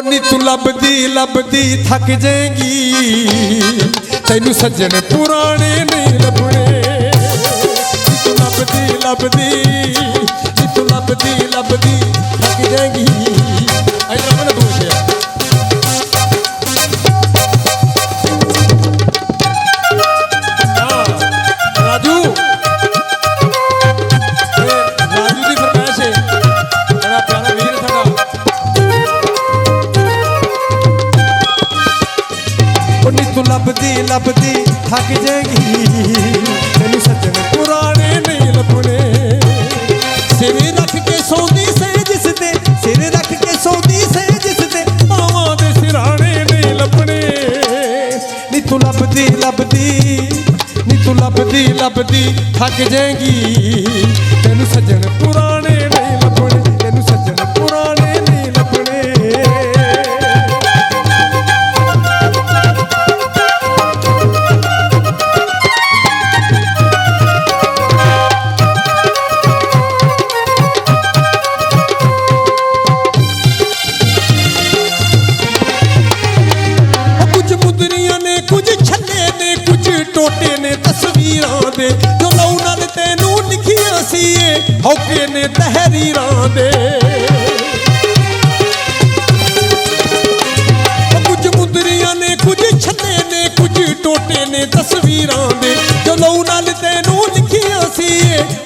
नी तू लभदी लभदी थक जाएगी तैनू सज्जन पुराने नहीं लभने नी तू लभदी लभदी नी तू लभदी लभदी थक जाएगी रमन दोष है राजू राजू की फरमाइश है बड़ा प्यारा वीर साडा नी तू लभदी लभदी थक जाएगी तैनू सज्जन पुराने नहीं लभने सिर रख के सौंदी से जिस दे सिर रख के सौंदी से जिस दे मावां दे सिराने नहीं लभने नी तू लभदी लभदी नी तू लभदी लभदी थक जाएगी तैनू सज्जन पुराने नहीं लभने तैनू सज्जन पुराने नहीं लभने टोटे ने तस्वीरां दे जो लौ नाल तैनू लिखियां सी हौके ने तहरीरां दे कुछ मुदरियां ने कुछ छन्ने ने कुछ टोटे ने तस्वीरां दे जो लौ नाल तैनू लिखियां सी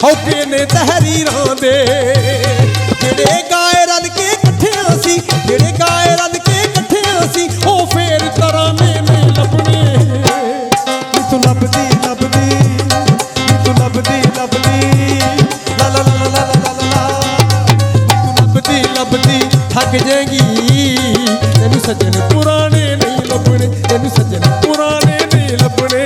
हौके ने तहरीरां दे जेड़े गाए रल के कट्ठियां सी जेड़े गाए रल के कट्ठियां सी ओ फेर तराने नहीं लभने तू लभदी लभदी तू लभदी लभदी ला ला ला ला ला ला ला तू लभदी लभदी थक जाएगी तैनू सज्जन पुराने नहीं लभने तैनू सज्जन पुराने नहीं लभने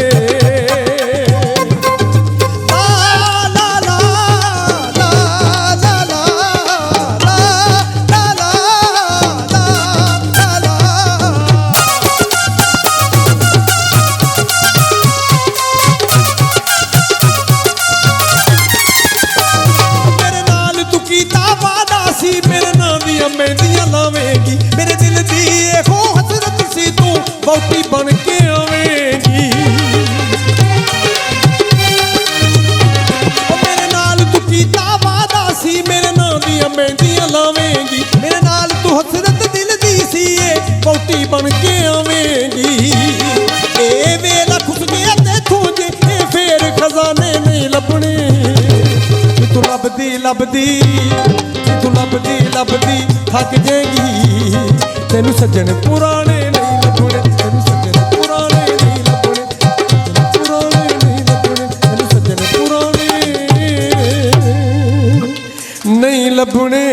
मेहंदियां लावेगी मेरे दिल दी एहो हसरत सी तू बहुती बन के आवेगी मेरे नाल तू कीता वादा सी मेरे नाम दियां मेहंदियां लावेगी मेरे नाल तू हसरत दिल दी सी बहुती बन के आवेगी ए वेला खुस गया तैथों जे फेर खजाने नहीं लभने तू लभदी लभदी तू लभदी लभदी थक जाएगी तैनू सज्जन पुराने नहीं लभने तैनू सज्जन पुराने नहीं लभने पुराने नहीं लभने तैनू सज्जन पुराने नहीं लभने।